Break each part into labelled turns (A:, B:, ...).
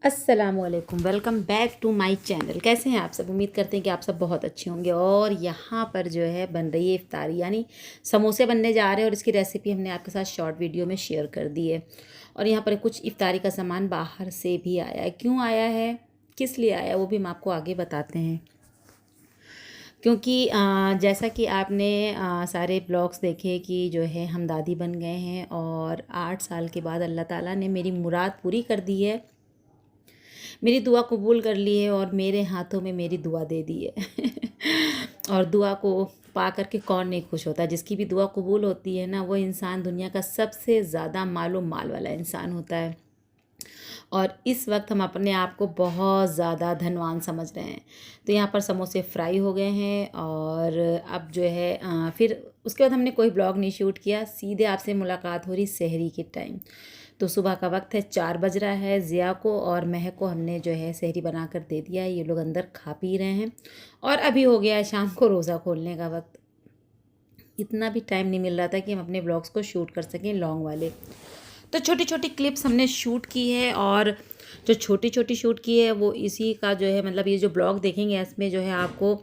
A: अस्सलामुअलैकुम, welcome back to my channel. कैसे हैं आप सब? उम्मीद करते हैं कि आप सब बहुत अच्छे होंगे। और यहाँ पर जो है बन रही है इफ्तारी, यानी समोसे बनने जा रहे हैं और इसकी रेसिपी हमने आपके साथ शॉर्ट वीडियो में शेयर कर दी है। और यहाँ पर कुछ इफ्तारी का सामान बाहर से भी आया है। क्यों आया है, किस लिए आया है, वो भी हम आपको आगे बताते हैं। क्योंकि जैसा कि आपने सारे ब्लॉग्स देखे कि जो है हम दादी बन गए हैं और 8 साल के बाद अल्लाह ताला ने मेरी मुराद पूरी कर दी है, मेरी दुआ कबूल कर ली है और मेरे हाथों में मेरी दुआ दे दी है। और दुआ को पा कर के कौन नहीं खुश होता। जिसकी भी दुआ कबूल होती है ना, वो इंसान दुनिया का सबसे ज़्यादा मालो माल वाला इंसान होता है। और इस वक्त हम अपने आप को बहुत ज़्यादा धनवान समझ रहे हैं। तो यहाँ पर समोसे फ्राई हो गए हैं और अब जो है फिर उसके बाद हमने कोई ब्लॉग नहीं शूट किया, सीधे आपसे मुलाकात हो रही सहरी के टाइम। तो सुबह का वक्त है, 4 बज रहा है। ज़िया को और महक को हमने जो है सहरी बना कर दे दिया है। ये लोग अंदर खा पी रहे हैं और अभी हो गया है शाम को रोज़ा खोलने का वक्त। इतना भी टाइम नहीं मिल रहा था कि हम अपने ब्लॉग्स को शूट कर सकें लॉन्ग वाले। तो छोटी छोटी क्लिप्स हमने शूट की है और जो छोटी छोटी शूट की है वो इसी का जो है, मतलब ये जो ब्लॉग देखेंगे इसमें जो है आपको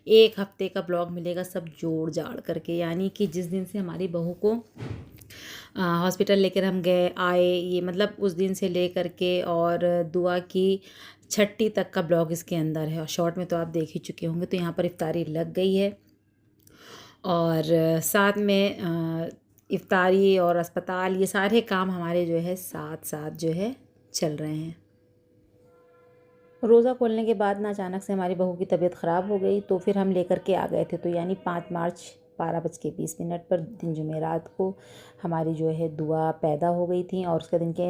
A: 1 हफ्ते का ब्लॉग मिलेगा, सब जोड़ जाड़ करके। यानी कि जिस दिन से हमारी बहू को हॉस्पिटल लेकर हम गए आए, ये मतलब उस दिन से ले कर के और दुआ की छठी तक का ब्लॉग इसके अंदर है। और शॉर्ट में तो आप देख ही चुके होंगे। तो यहाँ पर इफ्तारी लग गई है और साथ में इफ्तारी और अस्पताल, ये सारे काम हमारे जो है साथ साथ जो है चल रहे हैं। रोज़ा खोलने के बाद ना अचानक से हमारी बहू की तबीयत ख़राब हो गई, तो फिर हम लेकर के आ गए थे। तो यानी 5 मार्च 12:20 पर दिन जुमेरात को हमारी जो है दुआ पैदा हो गई थी। और उसके दिन के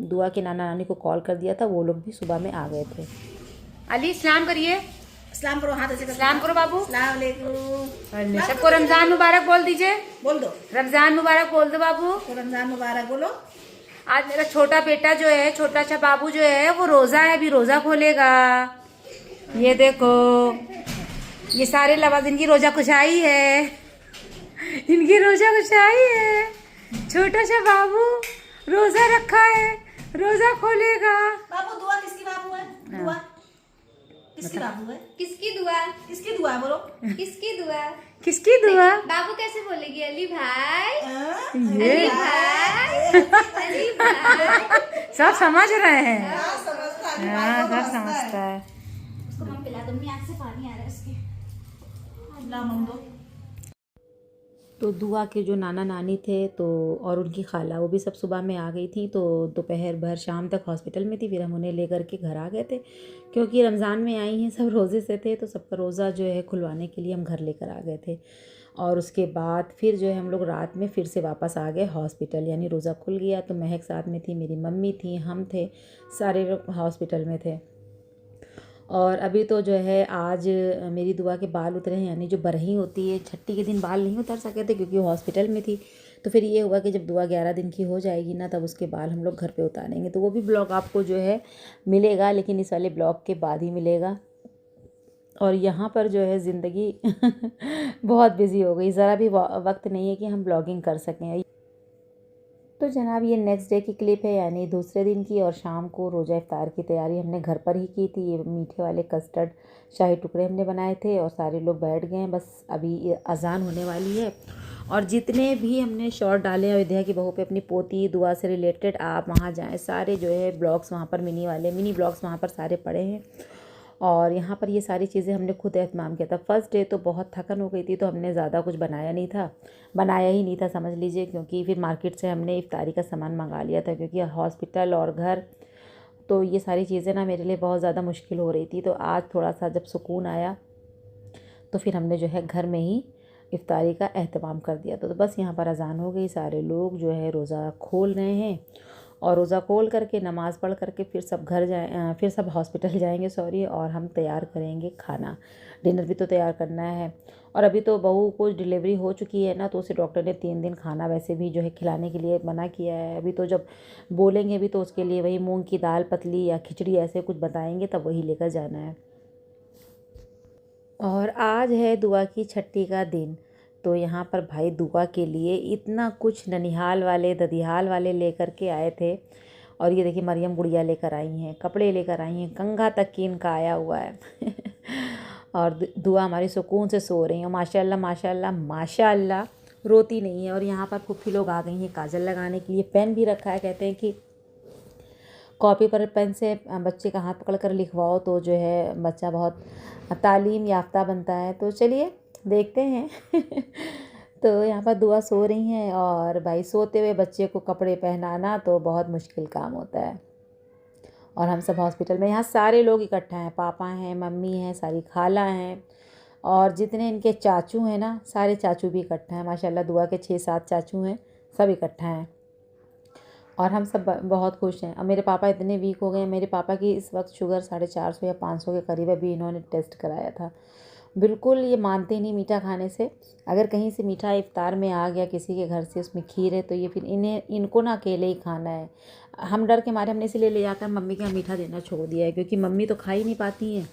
A: दुआ के नाना नानी को कॉल कर दिया था, वो लोग भी सुबह में आ गए थे। अली सलाम करिए।
B: सलाम करो, हाथ ऐसे
A: सलाम करो बाबू।
B: सलाम अलैकुम।
A: सबको रमज़ान मुबारक बोल दीजिए।
B: बोल दो,
A: रमज़ान मुबारक बोल दो बाबू।
B: तो रमजान मुबारक बोलो।
A: आज मेरा छोटा बेटा जो है, छोटा सा बाबू जो है, वो रोज़ा है, अभी रोज़ा खोलेगा। ये देखो, ये सारे लवाज इनकी रोज़ा खुशाई है, इनकी रोज़ा खुशाई है। छोटा सा बाबू रोज़ा रखा है, रोज़ा खोलेगा।
B: बाबू दुआ किसकी बाबू है? दुआ किसकी बाबू है?
C: किसकी दुआ?
B: किसकी दुआ है बोलो?
C: किसकी दुआ?
A: किसकी दुआ?
C: बाबू कैसे बोलेगी? अली भाई,
A: ये
C: अली भाई, अली भाई।
A: सब समझ रहे हैं।
B: हाँ, समझता है,
A: हाँ,
B: बाबू
A: सब समझता है।
C: उसको हम पिला दूंगी, आँख से पानी आ रहा है उसके।
B: ला मम दो।
A: तो दुआ के जो नाना नानी थे तो और उनकी खाला, वो भी सब सुबह में आ गई थी। तो दोपहर भर शाम तक हॉस्पिटल में थी, फिर हम उन्हें लेकर के घर आ गए थे। क्योंकि रमज़ान में आई हैं, सब रोज़े से थे, तो सबका रोज़ा जो है खुलवाने के लिए हम घर लेकर आ गए थे। और उसके बाद फिर जो है हम लोग रात में फिर से वापस आ गए हॉस्पिटल। यानी रोज़ा खुल गया तो महक साथ में थी, मेरी मम्मी थी, हम थे, सारे लोग हॉस्पिटल में थे। और अभी तो जो है आज मेरी दुआ के बाल उतरे हैं। यानी जो बरही होती है, छठी के दिन बाल नहीं उतर सके थे क्योंकि वो हॉस्पिटल में थी। तो फिर ये हुआ कि जब दुआ 11 दिन की हो जाएगी ना, तब उसके बाल हम लोग घर पे उतारेंगे। तो वो भी ब्लॉग आपको जो है मिलेगा, लेकिन इस वाले ब्लॉग के बाद ही मिलेगा। और यहाँ पर जो है ज़िंदगी बहुत बिज़ी हो गई, ज़रा भी वक्त नहीं है कि हम ब्लॉगिंग कर सकें। तो जनाब, ये नेक्स्ट डे की क्लिप है, यानी दूसरे दिन की। और शाम को रोज़ा इफ्तार की तैयारी हमने घर पर ही की थी। ये मीठे वाले कस्टर्ड शाही टुकड़े हमने बनाए थे और सारे लोग बैठ गए हैं। बस अभी अजान होने वाली है। और जितने भी हमने शॉर्ट डाले हैं अयोध्या की बहू पे, अपनी पोती दुआ से रिलेटेड, आप वहाँ जाएँ, सारे जो है ब्लॉग्स वहाँ पर मिनी ब्लॉग्स वहाँ पर सारे पड़े हैं। और यहाँ पर ये सारी चीज़ें हमने खुद एहतमाम किया था। फर्स्ट डे तो बहुत थकन हो गई थी, तो हमने ज़्यादा कुछ बनाया ही नहीं था समझ लीजिए। क्योंकि फिर मार्केट से हमने इफ्तारी का सामान मंगा लिया था, क्योंकि हॉस्पिटल और घर, तो ये सारी चीज़ें ना मेरे लिए बहुत ज़्यादा मुश्किल हो रही थी। तो आज थोड़ा सा जब सुकून आया तो फिर हमने जो है घर में ही इफ्तारी का एहतमाम कर दिया। तो बस यहाँ पर अजान हो गई, सारे लोग जो है रोज़ा खोल रहे हैं। और रोज़ा खोल करके नमाज़ पढ़ करके फिर सब घर जाए, फिर सब हॉस्पिटल जाएंगे, सॉरी। और हम तैयार करेंगे खाना, डिनर भी तो तैयार करना है। और अभी तो बहू को डिलीवरी हो चुकी है ना, तो उसे डॉक्टर ने 3 दिन खाना वैसे भी जो है खिलाने के लिए मना किया है। अभी तो जब बोलेंगे भी तो उसके लिए वही मूंग की दाल पतली या खिचड़ी ऐसे कुछ बताएंगे, तब वही लेकर जाना है। और आज है दुआ की छठी का दिन। तो यहाँ पर भाई दुआ के लिए इतना कुछ ननिहाल वाले ददिहाल वाले लेकर के आए थे। और ये देखिए मरियम गुड़िया लेकर आई हैं, कपड़े लेकर आई हैं, कंघा तक की इनका आया हुआ है और दुआ हमारी सुकून से सो रही हैं। माशाल्लाह माशाल्लाह माशाल्लाह, रोती नहीं है। और यहाँ पर फुफ्फी लोग आ गई हैं काजल लगाने के लिए। पेन भी रखा है, कहते हैं कि कॉपी पर पेन से बच्चे का हाथ पकड़ कर लिखवाओ तो जो है बच्चा बहुत तालीम याफ्ता बनता है। तो चलिए देखते हैं तो यहाँ पर दुआ सो रही हैं और भाई सोते हुए बच्चे को कपड़े पहनाना तो बहुत मुश्किल काम होता है। और हम सब हॉस्पिटल में, यहाँ सारे लोग इकट्ठा हैं, पापा हैं, मम्मी हैं, सारी खाला हैं और जितने इनके चाचू हैं ना, सारे चाचू भी इकट्ठा हैं। माशाल्लाह दुआ के 6-7 चाचू हैं, सब इकट्ठा हैं और हम सब बहुत खुश हैं। अब मेरे पापा इतने वीक हो गए हैं, मेरे पापा की इस वक्त शुगर 450 या 500 के करीब, अभी इन्होंने टेस्ट कराया था। बिल्कुल ये मानते नहीं मीठा खाने से। अगर कहीं से मीठा इफ्तार में आ गया किसी के घर से, उसमें खीर है, तो ये फिर इनको ना अकेले ही खाना है। हम डर के मारे हमने इसीलिए ले जाकर मम्मी के यहाँ मीठा देना छोड़ दिया है, क्योंकि मम्मी तो खा ही नहीं पाती हैं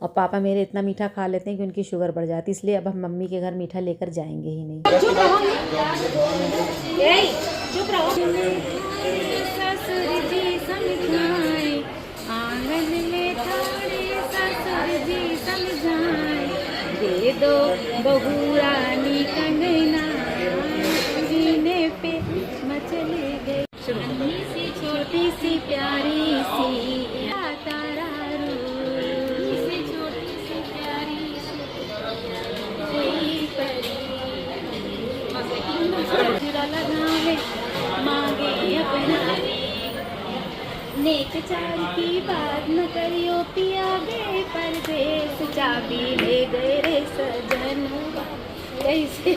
A: और पापा मेरे इतना मीठा खा लेते हैं कि उनकी शुगर बढ़ जाती है। इसलिए अब हम मम्मी के घर मीठा लेकर जाएंगे ही नहीं।
C: चुप रहो। ससुर जी समझाए, आंगन में थोड़े ससुर जी समझाए, दे दो बहू रानी कंगना, जीने पे मचल गई नन्ही सी छोटी सी प्यारी सी तारा रू से छोटी सी प्यारी कोई परी लगावे मांगे अपना नेक चार की बात न करियो पिया गए परदेस, चाबी ले गए रे सजन। कैसे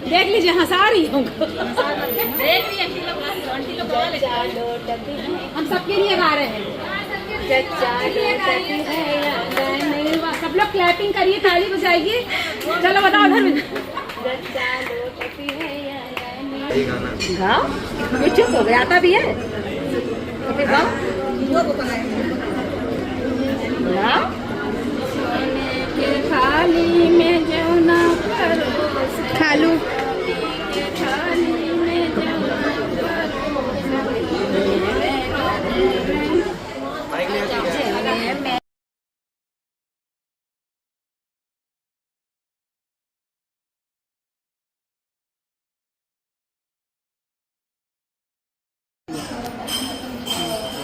C: देख लीजिए, हंसा रही हूँ। देख लीजिए हम सबके लिए गा रहे हैं। सब लोग क्लैपिंग करिए, ताली बजाइए। चलो बताओ उधर गाओ, चुप हो गया, आता भी है तो फिर गाओ। थाली में जो ना खालू, थाली में जो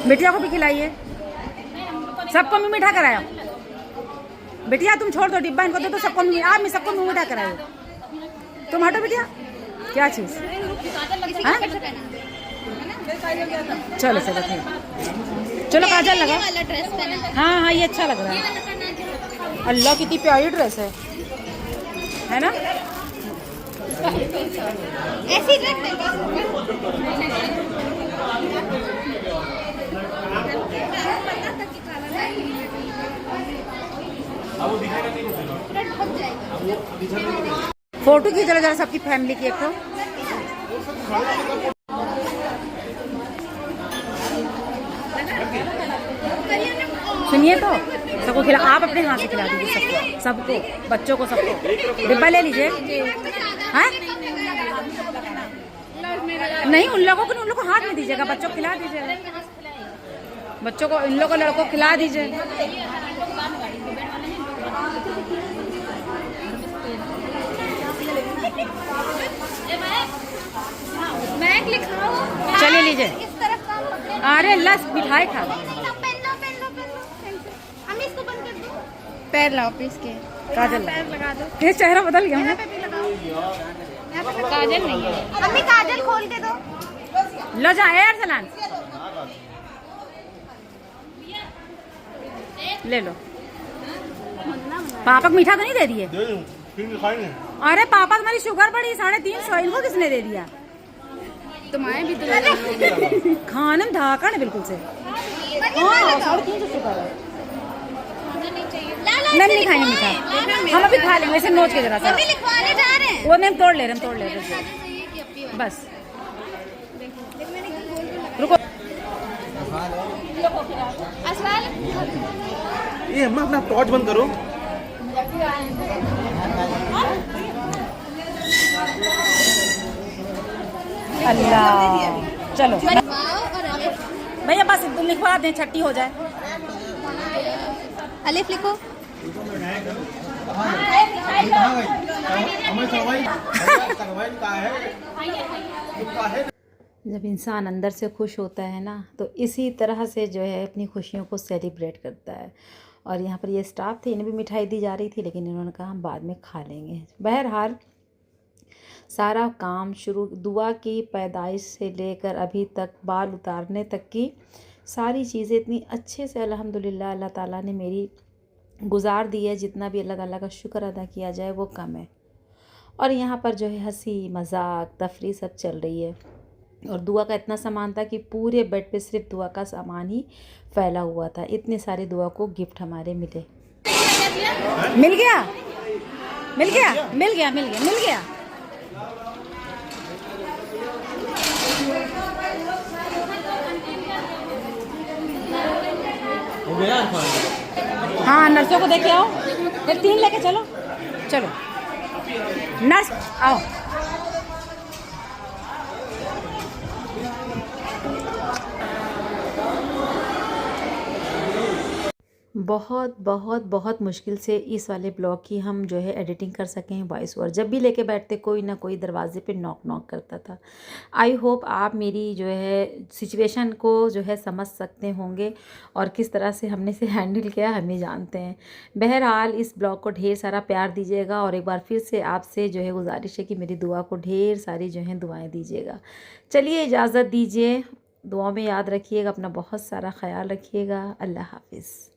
D: बिटिया को भी खिलाइए, सबको मुँह मीठा कराया। बिटिया तुम छोड़ दो, डिब्बा इनको दो तो सबको आप में सबको मुँह मीठा कराओ। तुम हटो बिटिया, क्या चीज़? चलो चलो ठीक, चलो काजल लगा। हाँ हाँ ये अच्छा लग रहा है। अल्लाह कितनी प्यारी ड्रेस है ना?
C: ऐसी
D: फोटो खींचो जरा सबकी फैमिली की एक तो। सुनिए तो, सबको खिला, आप अपने हाथ से खिला दीजिए सबको, सबको बच्चों को, सबको डिब्बा ले लीजिए। हाँ नहीं, उन लोगों को हाथ में दीजिएगा, बच्चों को खिला दीजिएगा, बच्चों को, इन लोगों लड़कों को खिला दीजिए।
C: बैग लिखाओ,
D: चलिए लीजिए।
C: इस तरफ काम पकड़े।
D: अरे लस मिठाई खा।
C: हम इसको बंद कर दो, पैर लाओ प्लीज के,
D: काजल
C: पैर लगा दो।
D: ये चेहरा बदल गया है।
C: काजल नहीं है मम्मी, काजल खोल के दो।
D: लो जा यार सलान ले लो। पापा को मीठा तो नहीं दे दिए? अरे पापा तुम्हारी शुगर बढ़ी 350, इनको किसने दे दिया?
C: तुम्हारे भी तो
D: खाने में धाकड़ है बिल्कुल से। हाँ 350 शुगर है। नहीं खाएंगे मीठा, हम अभी खा लेंगे ऐसे नोच के जरा सा।
C: लिखवाने जा रहे हैं,
D: वो नहीं, तोड़ ले रहे हैं। बस रुको।
E: ये अम्मा अपना टॉर्च बंद करो।
D: अल्लाह चलो। भैया बस लिखवा दें, छट्टी हो जाए।
F: अलिफ लिखो।
A: जब इंसान अंदर से खुश होता है ना तो इसी तरह से जो है अपनी खुशियों को सेलिब्रेट करता है। और यहाँ पर ये स्टाफ थे, इन्हें भी मिठाई दी जा रही थी, लेकिन इन्होंने कहा हम बाद में खा लेंगे। बहरहाल सारा काम शुरू, दुआ की पैदाइश से लेकर अभी तक बाल उतारने तक की सारी चीज़ें इतनी अच्छे से अल्हम्दुलिल्लाह अल्लाह ताला ने मेरी गुजार दी है। जितना भी अल्लाह ताला का शुक्र अदा किया जाए वो कम है। और यहाँ पर जो है हंसी मजाक तफरी सब चल रही है। और दुआ का इतना सामान था कि पूरे बेड पे सिर्फ दुआ का सामान ही फैला हुआ था। इतने सारे दुआ को गिफ्ट हमारे मिले।
D: मिल गया मिल गया मिल गया मिल गया मिल गया।
E: हो गया
D: हाँ नर्सों को देखे आओ, फिर 3 लेके चलो। चलो नर्स आओ।
A: बहुत बहुत बहुत मुश्किल से इस वाले ब्लॉग की हम जो है एडिटिंग कर सकें वॉइस ओवर। जब भी लेके बैठते कोई ना कोई दरवाजे पे नॉक नॉक करता था। आई होप आप मेरी जो है सिचुएशन को जो है समझ सकते होंगे और किस तरह से हमने इसे हैंडल किया हम ही जानते हैं। बहरहाल इस ब्लॉग को ढेर सारा प्यार दीजिएगा और एक बार फिर से आपसे जो है गुजारिश है कि मेरी दुआ को ढेर सारी जो है दुआएँ दीजिएगा। चलिए इजाज़त दीजिए, दुआ में याद रखिएगा, अपना बहुत सारा ख्याल रखिएगा। अल्लाह हाफिज़।